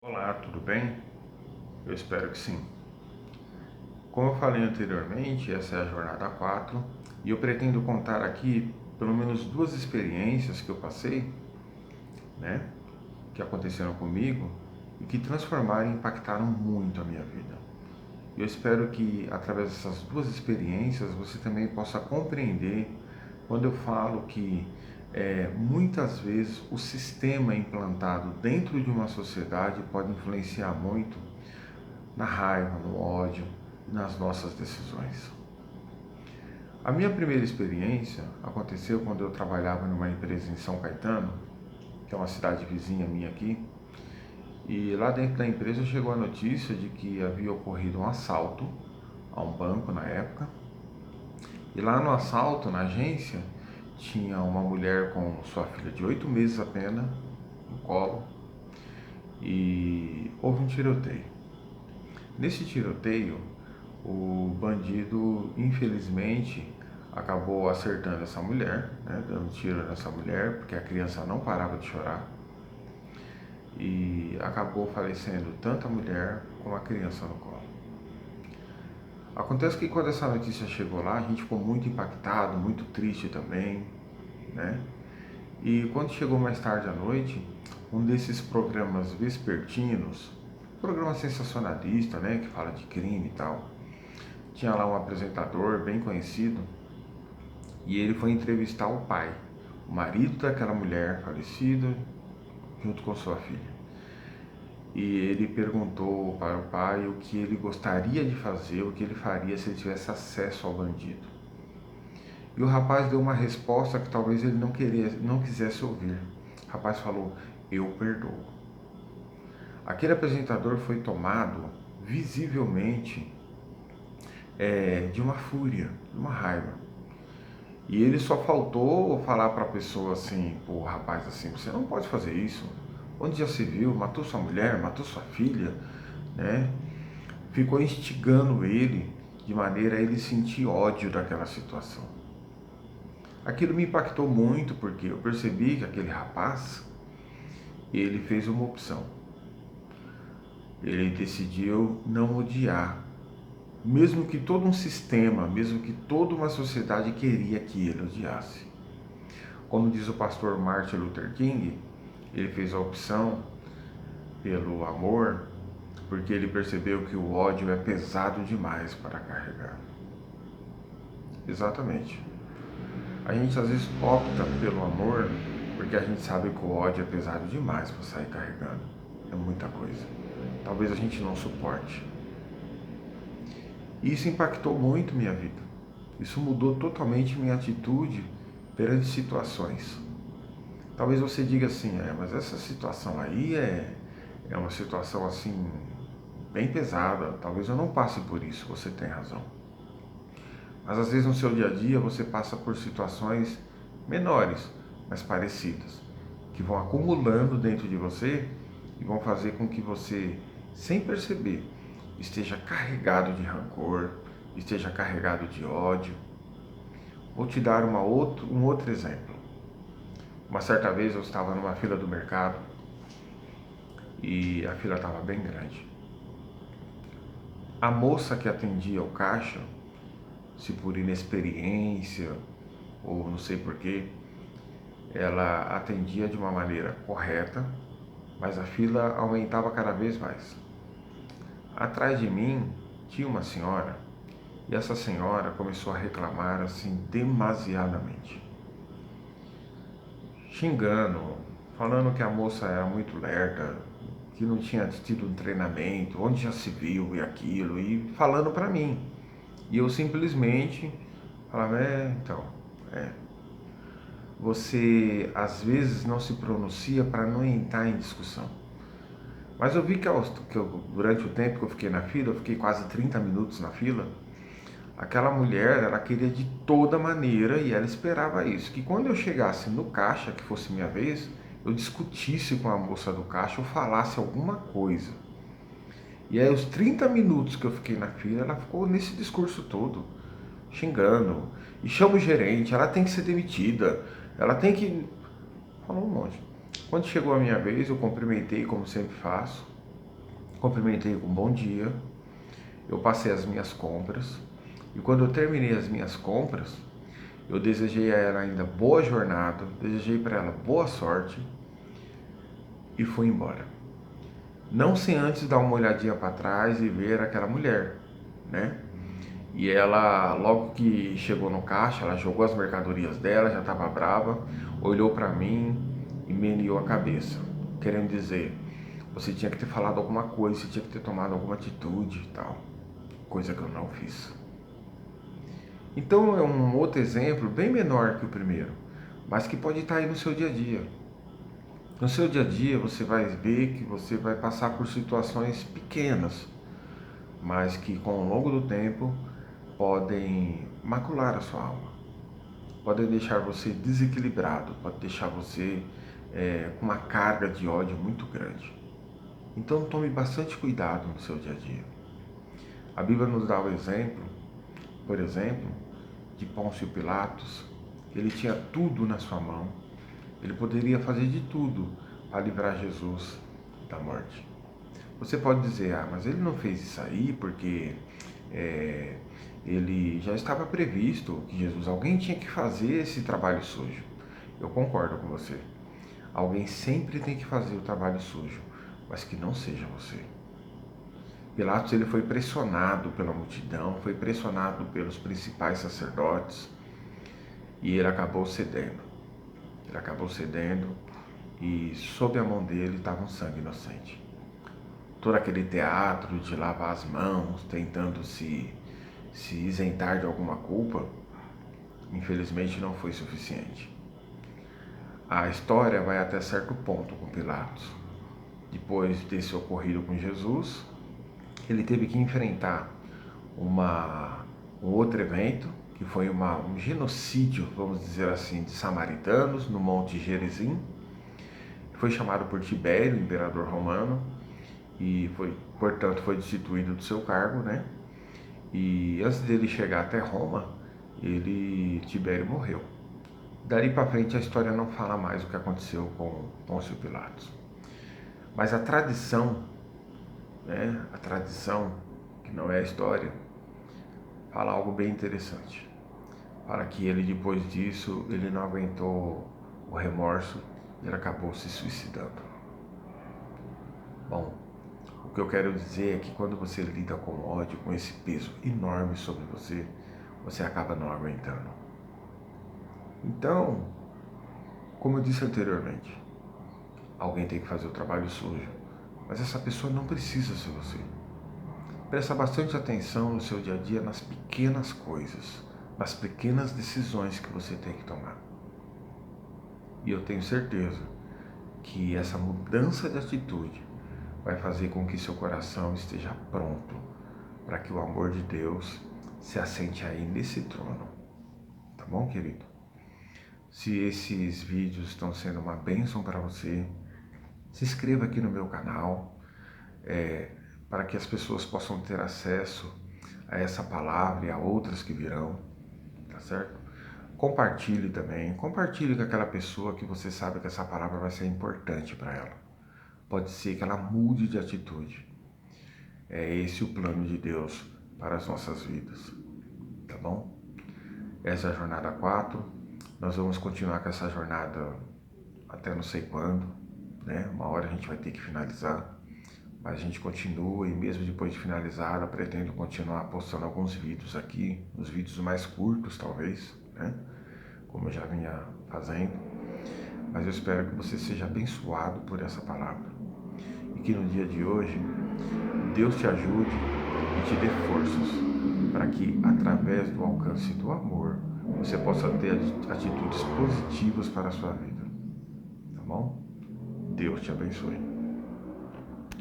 Olá, tudo bem? Eu espero que sim. Como eu falei anteriormente, essa é a jornada 4 e eu pretendo contar aqui pelo menos duas experiências que eu passei, né, que aconteceram comigo e que transformaram e impactaram muito a minha vida. Eu espero que através dessas duas experiências você também possa compreender quando eu falo que muitas vezes o sistema implantado dentro de uma sociedade pode influenciar muito na raiva, no ódio e nas nossas decisões. A minha primeira experiência aconteceu quando eu trabalhava numa empresa em São Caetano, que é uma cidade vizinha minha aqui, e lá dentro da empresa chegou a notícia de que havia ocorrido um assalto a um banco na época. E lá no assalto, na agência, tinha uma mulher com sua filha de 8 meses apenas no colo e houve um tiroteio. Nesse tiroteio, o bandido, infelizmente, acabou acertando essa mulher, né, dando tiro nessa mulher, porque a criança não parava de chorar, e acabou falecendo tanto a mulher como a criança no colo. Acontece que quando essa notícia chegou lá, a gente ficou muito impactado, muito triste também, né? E quando chegou mais tarde à noite, um desses programas vespertinos, programa sensacionalista, né, que fala de crime e tal, tinha lá um apresentador bem conhecido e ele foi entrevistar o pai, o marido daquela mulher falecida, junto com sua filha. E ele perguntou para o pai o que ele gostaria de fazer, o que ele faria se ele tivesse acesso ao bandido. E o rapaz deu uma resposta que talvez ele não quisesse ouvir. O rapaz falou: "Eu perdoo". Aquele apresentador foi tomado visivelmente de uma fúria, de uma raiva. E ele só faltou falar para a pessoa assim, o rapaz assim: "Você não pode fazer isso. Onde já se viu? Matou sua mulher, matou sua filha", né? Ficou instigando ele de maneira a ele sentir ódio daquela situação. Aquilo me impactou muito porque eu percebi que aquele rapaz, ele fez uma opção. Ele decidiu não odiar, mesmo que todo um sistema, mesmo que toda uma sociedade queria que ele odiasse. Como diz o pastor Martin Luther King, ele fez a opção pelo amor, porque ele percebeu que o ódio é pesado demais para carregar. Exatamente. A gente às vezes opta pelo amor porque a gente sabe que o ódio é pesado demais para sair carregando. É muita coisa. Talvez a gente não suporte. E isso impactou muito minha vida. Isso mudou totalmente minha atitude perante situações. Talvez você diga assim, mas essa situação aí é uma situação assim bem pesada. Talvez eu não passe por isso, você tem razão. Mas às vezes no seu dia a dia você passa por situações menores, mas parecidas, que vão acumulando dentro de você e vão fazer com que você, sem perceber, esteja carregado de rancor, esteja carregado de ódio. Vou te dar um outro exemplo. Uma certa vez eu estava numa fila do mercado e a fila estava bem grande. A moça que atendia o caixa, se por inexperiência ou não sei porquê, ela atendia de uma maneira correta, mas a fila aumentava cada vez mais. Atrás de mim tinha uma senhora e essa senhora começou a reclamar assim demasiadamente, xingando, falando que a moça era muito lerda, que não tinha tido um treinamento, onde já se viu e aquilo, e falando para mim. E eu simplesmente falava: então, você às vezes não se pronuncia para não entrar em discussão. Mas eu vi durante o tempo que eu fiquei na fila, eu fiquei quase 30 minutos na fila, aquela mulher, ela queria de toda maneira e ela esperava isso, que quando eu chegasse no caixa, que fosse minha vez, eu discutisse com a moça do caixa ou falasse alguma coisa. E aí os 30 minutos que eu fiquei na fila, ela ficou nesse discurso todo, xingando, e chama o gerente, ela tem que ser demitida, ela tem que... Falou um monte. Quando chegou a minha vez, eu cumprimentei como sempre faço, cumprimentei com bom dia, eu passei as minhas compras, e quando eu terminei as minhas compras, eu desejei a ela ainda boa jornada, desejei para ela boa sorte e fui embora. Não sem antes dar uma olhadinha para trás e ver aquela mulher, né? E ela, logo que chegou no caixa, ela jogou as mercadorias dela, já estava brava, olhou para mim e meneou a cabeça, querendo dizer, você tinha que ter falado alguma coisa, você tinha que ter tomado alguma atitude e tal, coisa que eu não fiz. Então é um outro exemplo bem menor que o primeiro, mas que pode estar aí no seu dia a dia. No seu dia a dia você vai ver que você vai passar por situações pequenas, mas que com o longo do tempo podem macular a sua alma, podem deixar você desequilibrado, pode deixar você com uma carga de ódio muito grande. Então tome bastante cuidado no seu dia a dia. A Bíblia nos dá o exemplo, por exemplo, de Pôncio Pilatos. Ele tinha tudo na sua mão, ele poderia fazer de tudo para livrar Jesus da morte. Você pode dizer, mas ele não fez isso aí porque ele já estava previsto que Jesus, alguém tinha que fazer esse trabalho sujo. Eu concordo com você. Alguém sempre tem que fazer o trabalho sujo, mas que não seja você. Pilatos ele foi pressionado pela multidão, foi pressionado pelos principais sacerdotes e ele acabou cedendo. Ele acabou cedendo e sob a mão dele estava um sangue inocente. Todo aquele teatro de lavar as mãos, tentando se isentar de alguma culpa, infelizmente não foi suficiente. A história vai até certo ponto com Pilatos. Depois desse ocorrido com Jesus, ele teve que enfrentar um outro evento, que foi um genocídio, vamos dizer assim, de samaritanos no Monte Gerizim. Foi chamado por Tibério, imperador romano, e portanto foi destituído do seu cargo, né? E antes dele chegar até Roma, Tibério morreu. Dali para frente a história não fala mais o que aconteceu com Pôncio Pilatos. Mas a tradição, né? A tradição, que não é a história, fala algo bem interessante. Fala que ele, depois disso, ele não aguentou o remorso e ele acabou se suicidando. Bom, o que eu quero dizer é que quando você lida com ódio, com esse peso enorme sobre você, você acaba não aguentando. Então, como eu disse anteriormente, alguém tem que fazer o trabalho sujo, mas essa pessoa não precisa ser você. Presta bastante atenção no seu dia a dia nas pequenas coisas, nas pequenas decisões que você tem que tomar. E eu tenho certeza que essa mudança de atitude vai fazer com que seu coração esteja pronto para que o amor de Deus se assente aí nesse trono. Tá bom, querido? Se esses vídeos estão sendo uma bênção para você, se inscreva aqui no meu canal, para que as pessoas possam ter acesso a essa palavra e a outras que virão, tá certo? Compartilhe também, compartilhe com aquela pessoa que você sabe que essa palavra vai ser importante para ela. Pode ser que ela mude de atitude. É esse o plano de Deus para as nossas vidas, tá bom? Essa é a jornada 4. Nós vamos continuar com essa jornada até não sei quando, né? Uma hora a gente vai ter que finalizar, mas a gente continua e mesmo depois de finalizar, eu pretendo continuar postando alguns vídeos aqui, os vídeos mais curtos talvez, né? Como eu já vinha fazendo, mas eu espero que você seja abençoado por essa palavra e que no dia de hoje Deus te ajude e te dê forças para que através do alcance do amor você possa ter atitudes positivas para a sua vida, tá bom? Deus te abençoe.